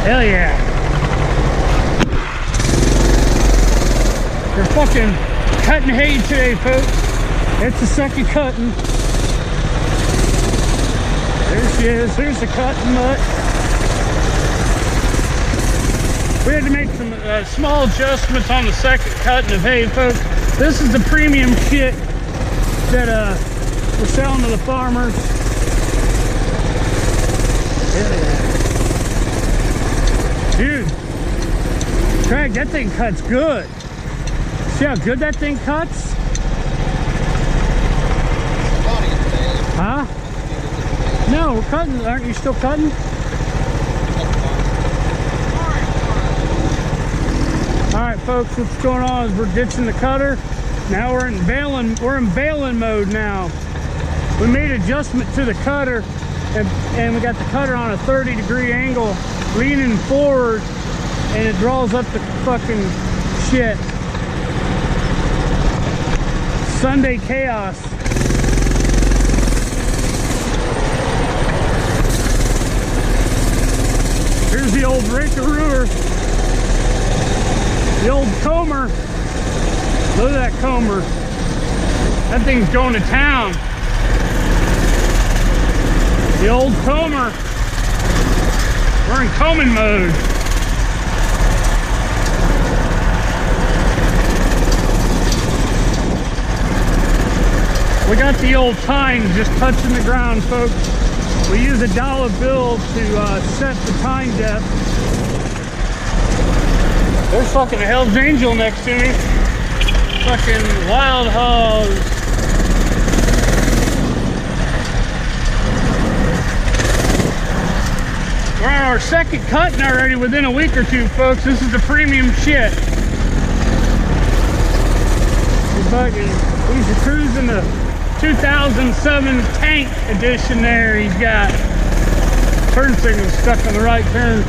Hell yeah. We're fucking cutting hay today, folks. It's the second cutting. There she is. Here's the cutting mutt. We had to make some small adjustments on the second cutting of hay, folks. This is the premium shit that we're selling to the farmers. Dude, Craig, that thing cuts good. See how good that thing cuts? Huh? No, we're cutting. Aren't you still cutting? Alright folks, what's going on is we're ditching the cutter. Now we're in baling mode now. We made adjustment to the cutter and we got the cutter on a 30-degree angle, leaning forward, and it draws up the fucking shit. Sunday chaos. Here's the old raker-rooter. The old comber. Look at that comber. That thing's going to town. The old comber. We're in combing mode. We got the old tine just touching the ground, folks. We use a dollar bill to set the tine depth. There's fucking a Hell's Angel next to me. Fucking wild hogs. We're on our second cutting already within a week or two, folks. This is the premium shit. He's cruising the 2007 tank edition there. He's got turn signal stuck on the right turn.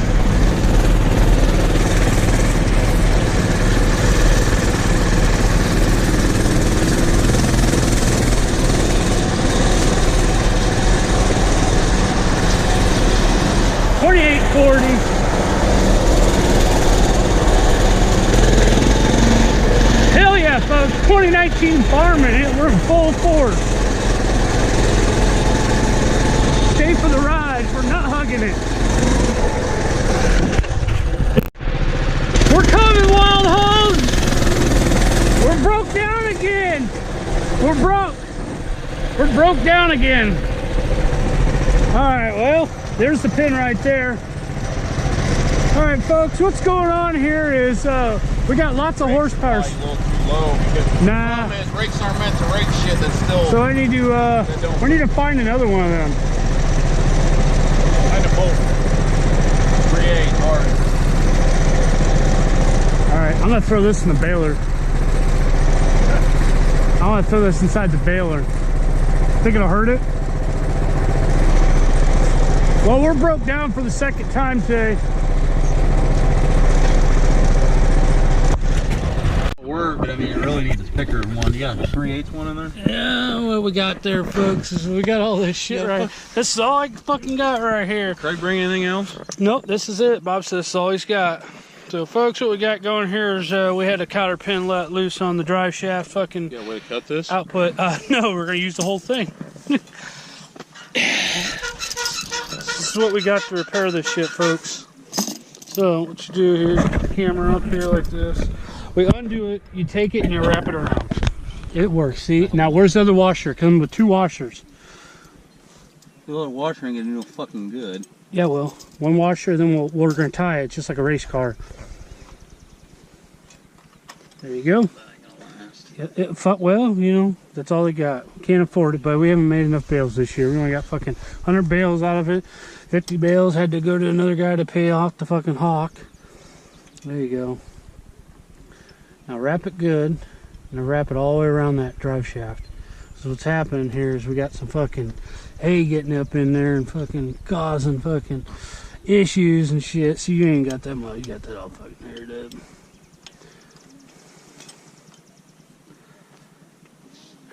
Hell yeah, folks. 2019 farming. We're in full force. Stay for the ride. We're not hugging it. We're coming, wild hogs. We're broke down again. We're broke down again. All right, well, there's the pin right there. All right, folks, what's going on here is we got lots of horsepower. A little too low because nah. The rakes aren't meant to rake shit that's still. So I need to we need to find another one of them. Find a bolt. 3/8 hard. All right, I'm gonna throw this in the baler. I want to throw this inside the baler. Think it'll hurt it? Well, we're broke down for the second time today. But I mean, you really need this picker one. You got a 3/8 one in there? Yeah, what we got there, folks, is we got all this shit right. This is all I fucking got right here. Craig bring anything else? Nope, this is it. Bob says this is all he's got. So, folks, what we got going here is we had a cotter pin let loose on the drive shaft. Fucking. You got a way to cut this? Output. No, we're gonna use the whole thing. This is what we got to repair this shit, folks. So, what you do here, hammer up here like this. We undo it, you take it, and you wrap it around. It works, see? Now, where's the other washer? Come with two washers. The little washer ain't gonna do no fucking good. Yeah, well, one washer, then we're gonna tie it, just like a race car. There you go. Yeah, well, you know, that's all they got. Can't afford it, but we haven't made enough bales this year. We only got fucking 100 bales out of it. 50 bales, had to go to another guy to pay off the fucking hawk. There you go. Now wrap it good, and wrap it all the way around that drive shaft. So what's happening here is we got some fucking hay getting up in there and fucking causing fucking issues and shit. So you ain't got that much. You got that all fucking haired up.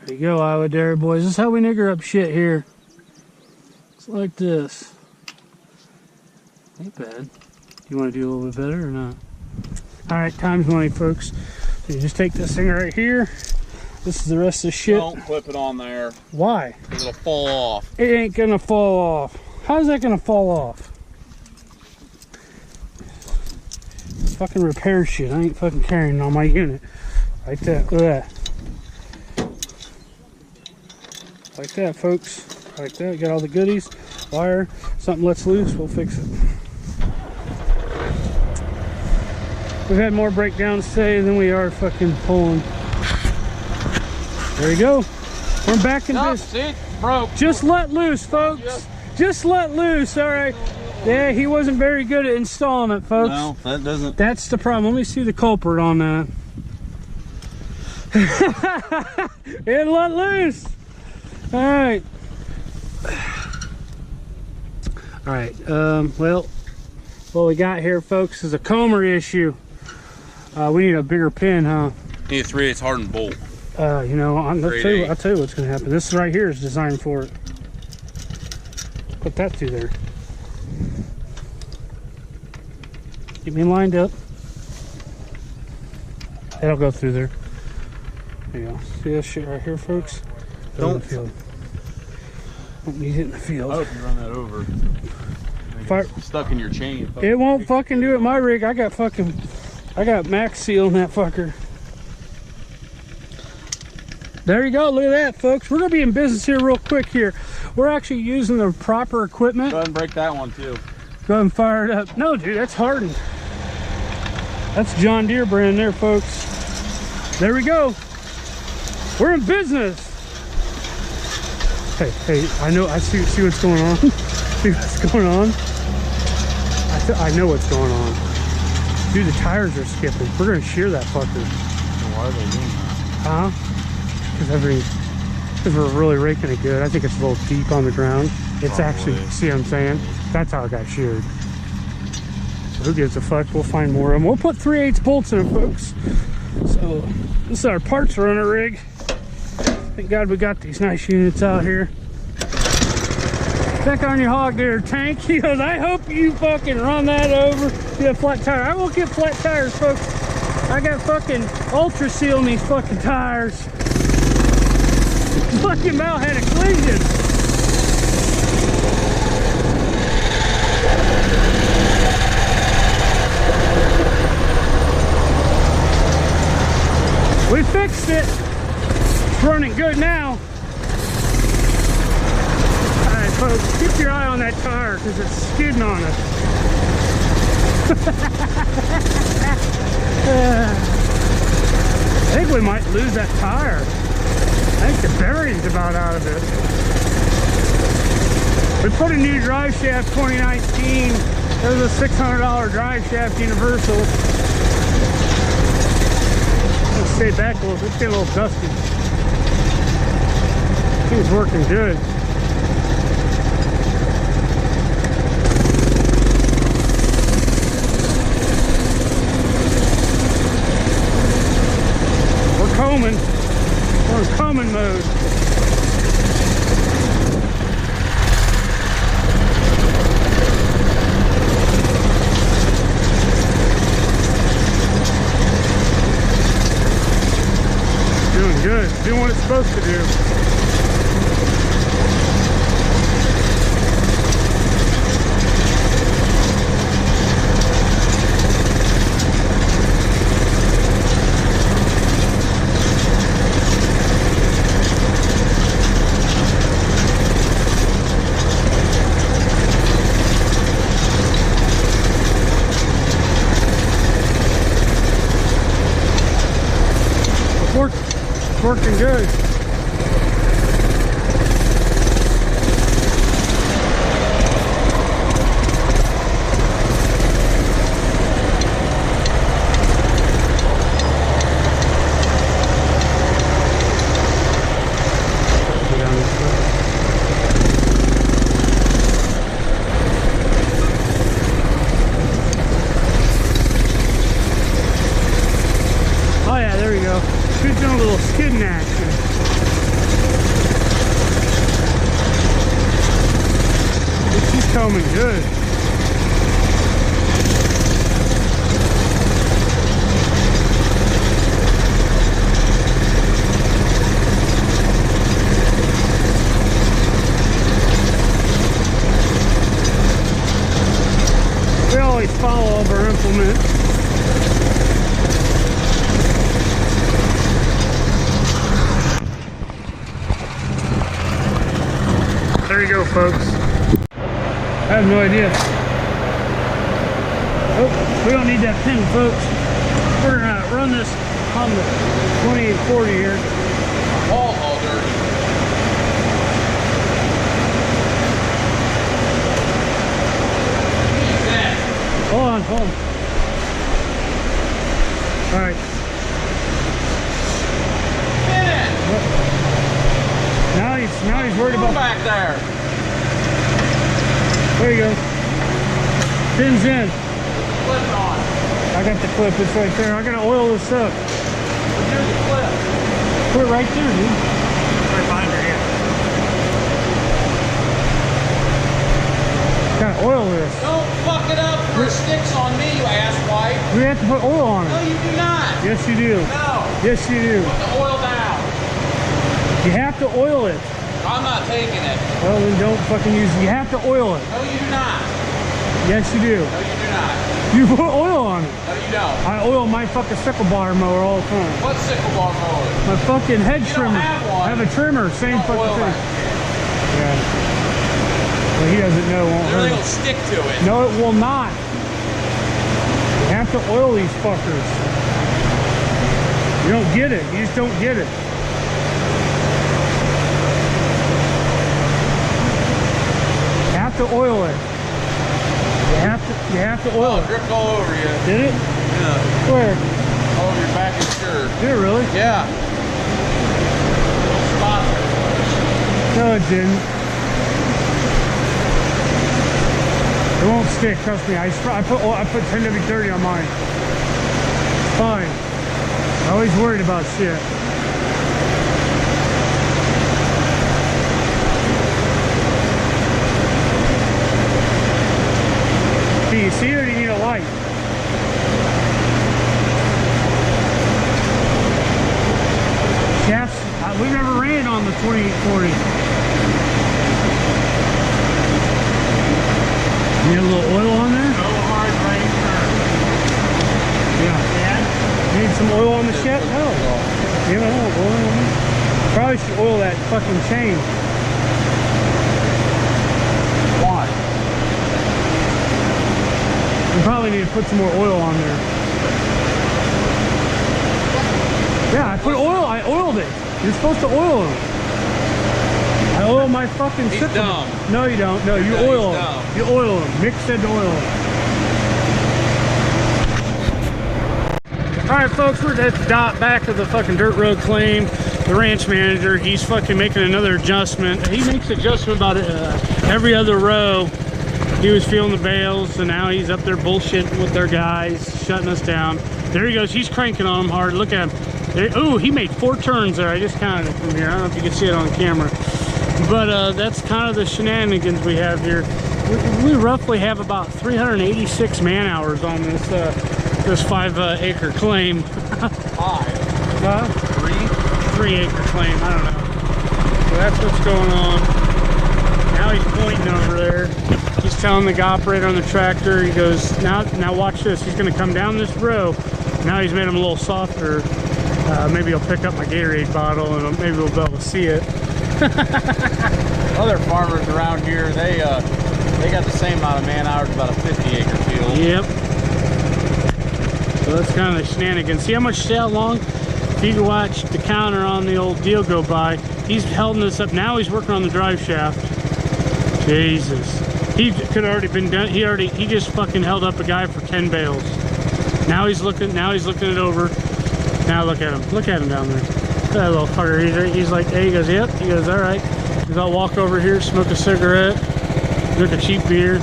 There you go, Iowa Dairy Boys. This is how we nigger up shit here. It's like this. Ain't bad. You want to do a little bit better or not? All right, time's money, folks. So you just take this thing right here. This is the rest of the shit. Don't clip it on there. Why? Because it'll fall off. It ain't gonna fall off. How's that gonna fall off? Fucking repair shit. I ain't fucking carrying on my unit. Like that. Look at that. Like that, folks. Like that. Got all the goodies. Wire. Something lets loose, we'll fix it. We've had more breakdowns today than we are fucking pulling. There you go. We're back in Nope, business. see? Broke. Just let loose, folks. Just let loose, all right? Yeah, he wasn't very good at installing it, folks. No, that doesn't. That's the problem. Let me see the culprit on that. It let loose. All right. All right. Well, what we got here, folks, is a Comer issue. We need a bigger pin, huh? Need a 3/8 hardened bolt. You know, I'll tell you what's going to happen. This right here is designed for it. Put that through there. Get me lined up. That'll go through there. There you go. See this shit right here, folks? Go in the field. Don't need it in the field. I hope you run that over. Fire. Stuck in your chain. It won't fucking do it in my rig. I got max seal in that fucker. There you go. Look at that, folks. We're gonna be in business here real quick here. We're actually using the proper equipment. Go ahead and break that one too. Go ahead and fire it up. No, dude, that's hardened. That's John Deere brand there, folks. There we go. We're in business. Hey, I know. I see what's going on. See what's going on. I know what's going on. Dude, the tires are skipping. We're gonna shear that fucker. Why are they doing that? Huh? Because we're really raking it good. I think it's a little deep on the ground. It's actually, see what I'm saying? That's how it got sheared. So who gives a fuck? We'll find more of them. We'll put 3/8 bolts in it, folks. So this is our parts runner rig. Thank God we got these nice units out here. Check on your hog there, Tank. He goes, I hope you fucking run that over. Get a flat tire. I won't get flat tires, folks. I got fucking Ultra Seal in these fucking tires. Fucking Mal had a collision. We fixed it. It's running good now. Alright folks, keep your eye on that tire because it's skidding on us. I think we might lose that tire. I think the bearing's about out of it. We put a new drive shaft 2019. It was a $600 drive shaft universal. Let's stay back a little bit. It's getting a little dusty. Thing's working good. We're combing. We're in combing mode. Doing good. Doing what it's supposed to do. Working good. Oh yeah, there we go. She's doing a little skidding action. She's coming good. always follow all of our implements. There you go, folks. I have no idea. Oh, we don't need that pin, folks. We're gonna run this on the 2840 here. All dirty. Hold on, hold on. All right. Get it! Now he's worried Go about. back there. There you go. Pins in. Clip on. I got the clip. It's right there. I gotta oil this up. Here's the clip. Put it right there, dude. Right behind her, yeah. Gotta oil this. Don't fuck it up where it sticks on me, you asswipe. We have to put oil on No, it. you do not. Yes, you do. No. Yes, you do. Put the oil down. You have to oil it. I'm not taking it. Well, then don't fucking use it. You have to oil it. No, you do not. Yes, you do. No, you do not. You put oil on it. No, you don't. I oil my fucking sickle bar mower all the time. What sickle bar mower? My fucking head You trimmer. don't have one. I have a trimmer, same Don't fucking oil thing. that. Yeah. Well, he doesn't know. Won't hurt Everything him. will stick to it. No, it will not. You have to oil these fuckers. You don't get it. You just don't get it. You have to oil it. You have to oil Oh, it. dripped all over you. Did it? Yeah. Where? All over your back and shirt. Did it really? Yeah. Spot. No, it didn't. It won't stick, trust me. I put 10W30 on mine. It's fine. I'm always worried about shit. Do you see it or do you need a light? Shafts, we've never ran on the 2840. Need a little oil on there? No hard right turn. Yeah. Need some oil on the shaft? No. You don't know, oil on it. Probably should oil that fucking chain. Why? We probably need to put some more oil on there. Yeah, I put oil. I oiled it. You're supposed to oil them. I oil my fucking He's sickle. dumb. No, you don't. No, you Yeah, he's oil dumb. them. You oil them. Mick said to oil them. All right, folks, we're at the back of the fucking dirt road claim. The ranch manager, he's fucking making another adjustment. He makes adjustment about every other row. He was feeling the bales, so now he's up there bullshitting with their guys, shutting us down. There he goes. He's cranking on them hard. Look at him. Ooh, he made 4 turns there. I just counted it from here. I don't know if you can see it on camera. But that's kind of the shenanigans we have here. We roughly have about 386 man hours on this this 5-acre claim. 5. 3 acre claim. I don't know. So that's what's going on. Now he's pointing over there. He's telling the operator on the tractor. He goes, now watch this. He's going to come down this row. Now he's made him a little softer. Maybe he'll pick up my Gatorade bottle and maybe we'll be able to see it. Other farmers around here, they got the same amount of man hours, about a 50-acre field. Yep. So that's kind of the shenanigans. See how long? If you can watch the counter on the old deal go by, he's holding this up. Now he's working on the drive shaft. Jesus. He could have already been done. He just fucking held up a guy for 10 bales. Now he's looking it over. Now look at him. Look at him down there. Look at that little fucker. He's like, hey, he goes, yep. He goes, all right. He goes, I'll walk over here, smoke a cigarette, drink a cheap beer.